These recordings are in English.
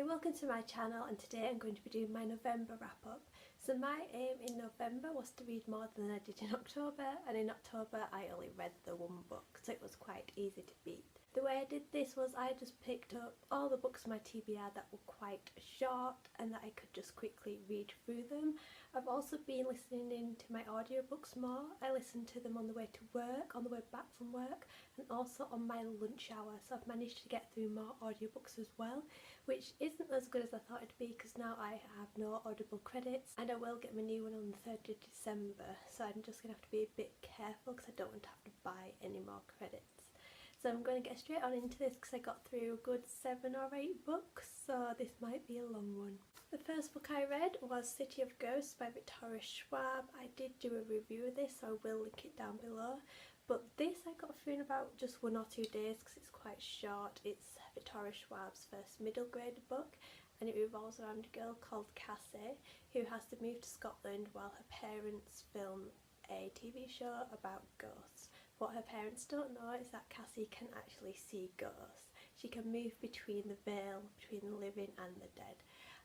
Hi, welcome to my channel, and today I'm going to be doing my November wrap up. So my aim in November was to read more than I did in October, and in October I only read the one book, so it was quite easy to beat. The way I did this was I just picked up all the books on my TBR that were quite short and that I could just quickly read through them. I've also been listening in to my audiobooks more. I listen to them on the way to work, on the way back from work, and also on my lunch hour, so I've managed to get through more audiobooks as well, which isn't as good as I thought it'd be because now I have no Audible credits, and I will get my new one on the 3rd of December, so I'm just going to have to be a bit careful because I don't want to have to buy any more credits. So I'm going to get straight on into this because I got through a good 7 or 8 books, so this might be a long one. The first book I read was City of Ghosts by Victoria Schwab. I did do a review of this, so I will link it down below. But this I got through in about just 1 or 2 days because it's quite short. It's Victoria Schwab's first middle grade book, and it revolves around a girl called Cassie who has to move to Scotland while her parents film a TV show about ghosts. What her parents don't know is that Cassie can actually see ghosts. She can move between the veil, between the living and the dead.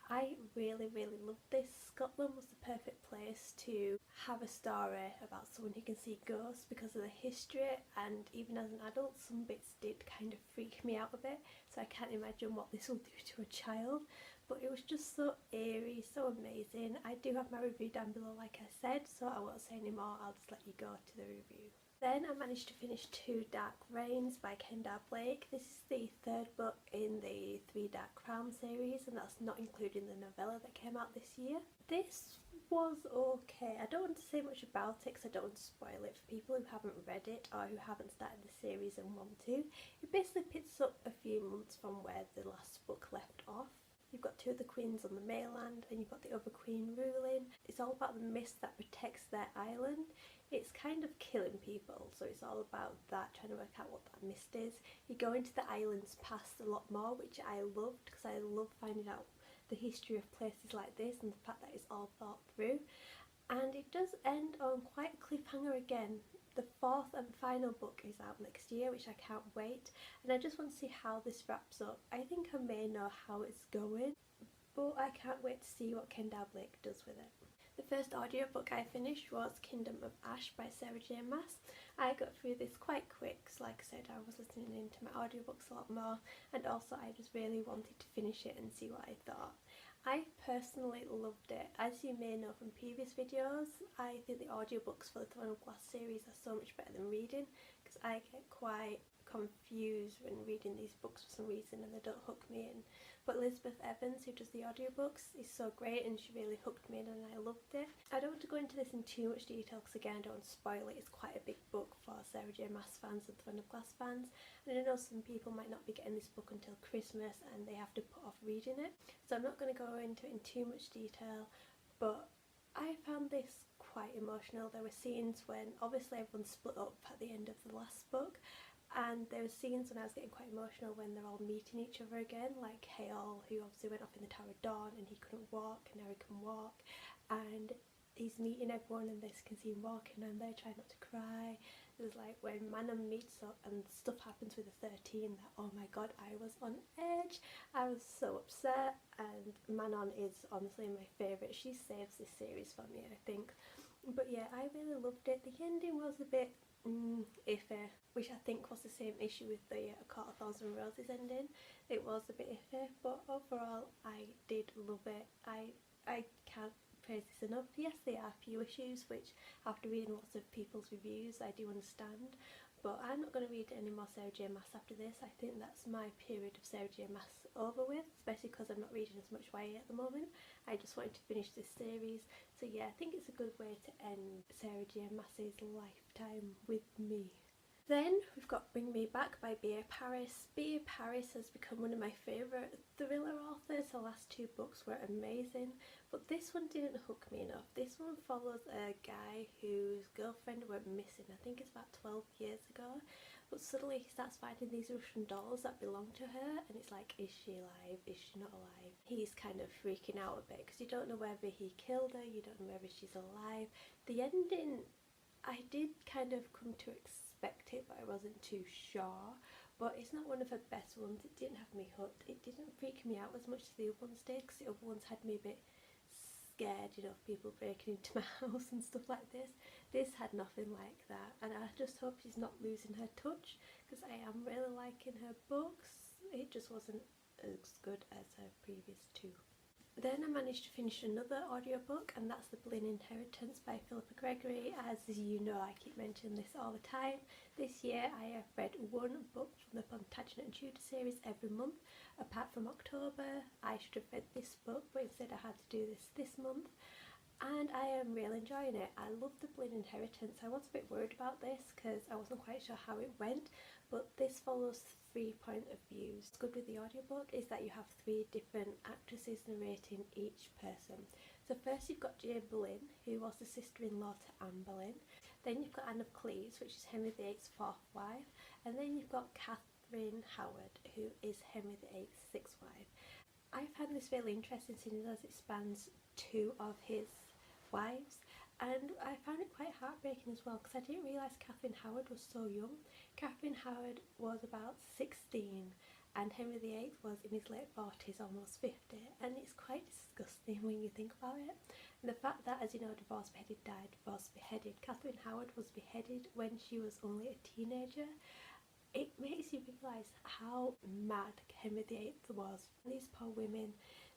I really loved this. Scotland was the perfect place to have a story about someone who can see ghosts because of the history, and even as an adult some bits did kind of freak me out a bit, so I can't imagine what this will do to a child. But it was just so eerie, so amazing. I do have my review down below like I said, so I won't say any more, I'll just let you go to the review. Then I managed to finish 2 Dark Reigns by Kendall Blake. This is the 3rd book in the 3 Dark Crown series, and that's not including the novella that came out this year. This was okay. I don't want to say much about it because I don't want to spoil it for people who haven't read it or who haven't started the series and want to. It basically picks up a few months from where the last book left off. You've got 2 of the queens on the mainland and you've got the other queen ruling. It's all about the mist that protects their island. It's kind of killing people, so it's all about that, trying to work out what that mist is. You go into the island's past a lot more, which I loved because I love finding out the history of places like this and the fact that it's all thought through. And it does end on quite a cliffhanger again. The 4th and final book is out next year, which I can't wait, and I just want to see how this wraps up. I think I may know how it's going, but I can't wait to see what Kendall Blake does with it. The first audiobook I finished was Kingdom of Ash by Sarah J Maas. I got through this quite quick because, like I said, I was listening into my audiobooks a lot more, and also I just really wanted to finish it and see what I thought. I personally loved it. As you may know from previous videos, I think the audiobooks for the Throne of Glass series are so much better than reading because I get quite confused when reading these books for some reason and they don't hook me in. But Elizabeth Evans, who does the audiobooks, is so great and she really hooked me in and I loved it. I don't want to go into this in too much detail because again I don't want to spoil it. It's quite a big book for Sarah J Maas fans and Throne of Glass fans, and I know some people might not be getting this book until Christmas and they have to put off reading it, so I'm not going to go into it in too much detail. But I found this quite emotional. There were scenes when obviously everyone split up at the end of the last book, and there were scenes when I was getting quite emotional when they're all meeting each other again, like Haol, who obviously went off in the Tower of Dawn and he couldn't walk and now he can walk, and he's meeting everyone and they can see him walking and they're trying not to cry. There's like when Manon meets up and stuff happens with the 13 that, oh my god, I was on edge. I was so upset, and Manon is honestly my favourite. She saves this series for me, I think. But yeah, I really loved it. The ending was a bit iffy, which I think was the same issue with the A Court of Thorns and Roses ending. It was a bit iffy, but overall I did love it. I can't praise this enough. Yes, there are a few issues which after reading lots of people's reviews I do understand, but I'm not going to read any more Sarah J Maas after this. I think that's my period of Sarah J Maas over with, especially because I'm not reading as much YA at the moment. I just wanted to finish this series, so yeah, I think it's a good way to end Sarah J Maas's lifetime with me. Then we've got Bring Me Back by B.A. Paris. B.A. Paris has become one of my favourite thriller authors. The last 2 books were amazing, but this one didn't hook me enough. This one follows a guy whose girlfriend went missing, I think it's about 12 years ago, but suddenly he starts finding these Russian dolls that belong to her, and it's like, is she alive, is she not alive? He's kind of freaking out a bit because you don't know whether he killed her, you don't know whether she's alive. The ending, I did kind of come to expect it, but I wasn't too sure. but it's not one of her best ones. It didn't have me hooked. It didn't freak me out as much as the other ones did, because the other ones had me a bit scared, you know, of people breaking into my house and stuff like this. This had nothing like that, and I just hope she's not losing her touch, because I am really liking her books. It just wasn't as good as her previous two. Then I managed to finish another audiobook, and that's The Boleyn Inheritance by Philippa Gregory. As you know, I keep mentioning this all the time. This year I have read one book from the Plantagenet and Tudor series every month. Apart from October, I should have read this book, but instead I had to do this month. And I am really enjoying it. I love The Boleyn Inheritance. I was a bit worried about this because I wasn't quite sure how it went, but this follows 3 point of views. What's good with the audiobook is that you have 3 different actresses narrating each person. So first you've got Jane Boleyn, who was the sister-in-law to Anne Boleyn. Then you've got Anne of Cleves, which is Henry VIII's 4th wife. And then you've got Catherine Howard, who is Henry VIII's 6th wife. I found this really interesting, seeing as it spans 2 of his wives, and I found it quite heartbreaking as well, because I didn't realise Catherine Howard was so young. Catherine Howard was about 16 and Henry VIII was in his late 40s, almost 50, and it's quite disgusting when you think about it. And the fact that, as you know, divorce beheaded died divorce beheaded. Catherine Howard was beheaded when she was only a teenager. It makes you realise how mad Henry VIII was. These poor women,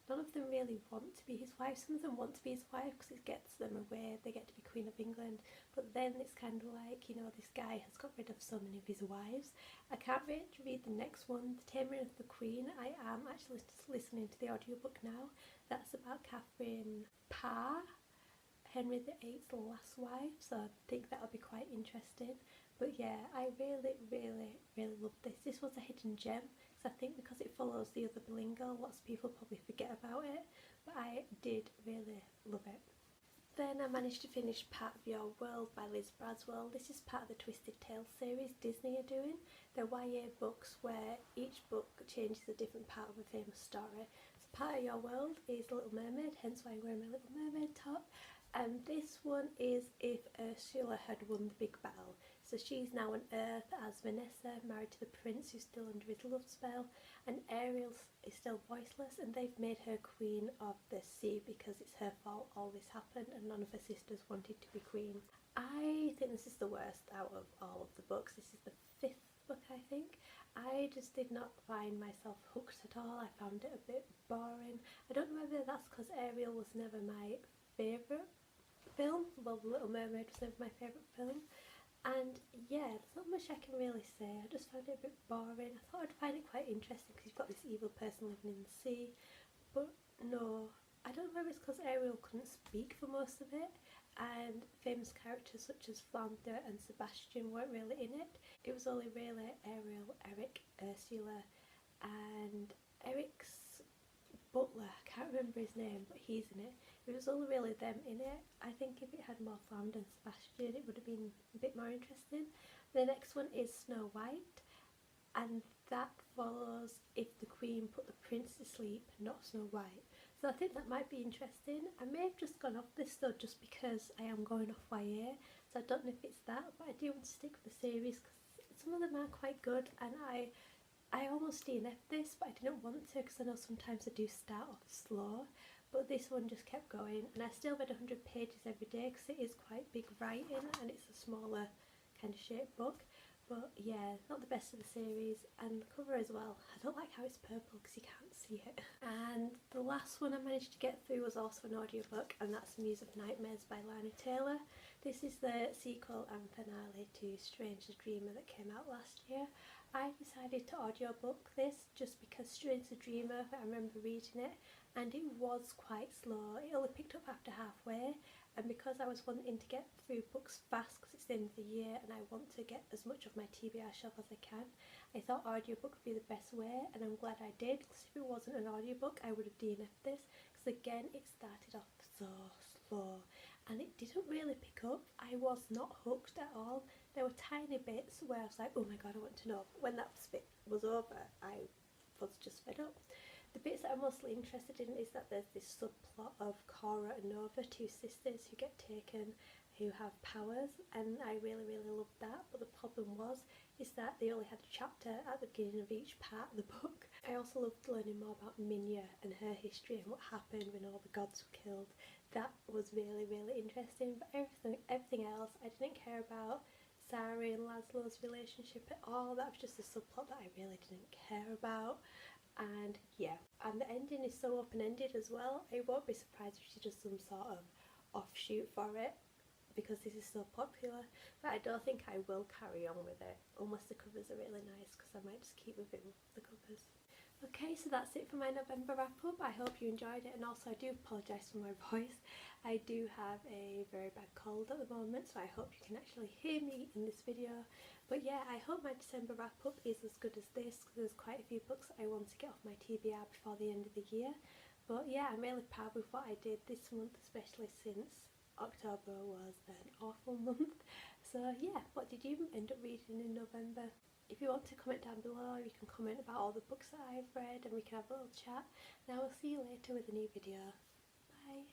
none of them really want to be his wife. Some of them want to be his wife because it gets them away, they get to be Queen of England, but then it's kind of like, you know, this guy has got rid of so many of his wives. I can't wait to read the next one, The Taming of the Queen. I am actually listening to the audiobook now. That's about Catherine Parr, Henry VIII's last wife, so I think that'll be quite interesting. But yeah, I really loved this. This was a hidden gem, so I think because it follows the other Boleyn girl, lots of people probably forget about it, but I did really love it. Then I managed to finish Part of Your World by Liz Braswell. This is part of the Twisted Tales series Disney are doing. They're YA books where each book changes a different part of a famous story. So Part of Your World is Little Mermaid, hence why I'm wearing my Little Mermaid top. And this one is if Ursula had won the big battle. So she's now on Earth as Vanessa, married to the prince who's still under his love spell, and Ariel is still voiceless, and they've made her queen of the sea because it's her fault all this happened and none of her sisters wanted to be queen. I think this is the worst out of all of the books. This is the 5th book, I think. I just did not find myself hooked at all. I found it a bit boring. I don't know whether that's because Ariel was never my favourite film. Well, The Little Mermaid was never my favourite film. And yeah, there's not much I can really say. I just found it a bit boring. I thought I'd find it quite interesting because you've got this evil person living in the sea, but no, I don't know if it's because Ariel couldn't speak for most of it, and famous characters such as Flounder and Sebastian weren't really in it. It was only really Ariel, Eric, Ursula, and Eric's butler, I can't remember his name, but he's in it. It was only really them in it. I think if it had more Flounder and Sebastian, it would have been a bit more interesting. The next one is Snow White, and that follows if the Queen put the prince to sleep, not Snow White. So I think that might be interesting. I may have just gone off this though just because I am going off YA, so I don't know if it's that, but I do want to stick with the series because some of them are quite good, and I almost DNF'd this, but I didn't want to because I know sometimes I do start off slow, but this one just kept going, and I still read 100 pages every day because it is quite big writing and it's a smaller kind of shaped book. But yeah, not the best of the series, and the cover as well. I don't like how it's purple because you can't see it. And the last one I managed to get through was also an audiobook, and that's Muse of Nightmares by Lana Taylor. This is the sequel and finale to Strange the Dreamer that came out last year. I decided to audiobook this just because Strange the Dreamer, I remember reading it, and it was quite slow. It only picked up after halfway, and because I was wanting to get through books fast because it's the end of the year and I want to get as much of my TBR shelf as I can, I thought audiobook would be the best way, and I'm glad I did, because if it wasn't an audiobook I would have DNF'd this, because again it started off so slow and it didn't really pick up. I was not hooked at all. There were tiny bits where I was like, oh my god, I want to know. But when that bit was over, I was just fed up. The bits that I'm mostly interested in is that there's this subplot of Cora and Nova, 2 sisters who get taken, who have powers, and I really loved that. But the problem was, is that they only had a chapter at the beginning of each part of the book. I also loved learning more about Minya and her history and what happened when all the gods were killed. That was really, really interesting, but everything else I didn't care about. Sari and Laszlo's relationship at all, that was just a subplot that I really didn't care about. And yeah, and the ending is so open-ended as well. I won't be surprised if she does some sort of offshoot for it, because this is so popular, but I don't think I will carry on with it unless the covers are really nice, because I might just keep with it with the covers. Okay, so that's it for my November wrap up. I hope you enjoyed it, and also I do apologise for my voice. I do have a very bad cold at the moment, so I hope you can actually hear me in this video. But yeah, I hope my December wrap up is as good as this, because there's quite a few books I want to get off my TBR before the end of the year. But yeah, I'm really proud with what I did this month, especially since October was an awful month. So yeah, what did you end up reading in November? If you want to comment down below, you can comment about all the books that I've read and we can have a little chat. And I will see you later with a new video. Bye!